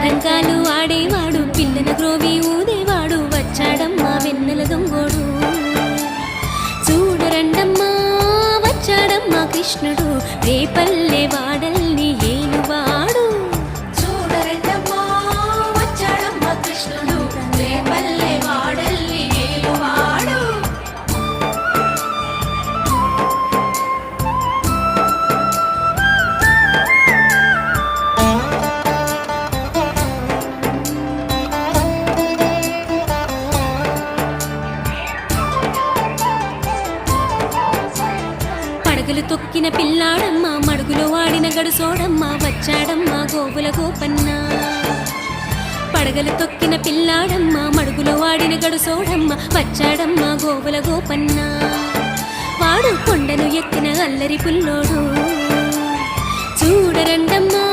సారంగాలు ఆడేవాడు పిల్లల గ్రోవి ఊదేవాడు వచ్చాడమ్మా వెన్నెల దొంగోడు చూడరండమ్మా వచ్చాడమ్మా కృష్ణుడు రేపల్లె వాడల్ని ఏలువాడు చూడరండమ్మా వచ్చాడమ్మా కృష్ణుడు రేపల్లె వాడల్ని ఏలువాడు పడగలు తొక్కిన పిల్లాడమ్మ మడుగులో వాడిన గడుసోడమ్మ వచ్చాడమ్మ గోవుల గోపన్న పడగలు తొక్కిన పిల్లాడమ్మ మడుగులో వాడిన గడుసోడమ్మ వచ్చాడమ్మ గోవుల గోపన్న వాడు కొండను ఎక్కిన అల్లరి పుల్లోడు చూడరండమ్మా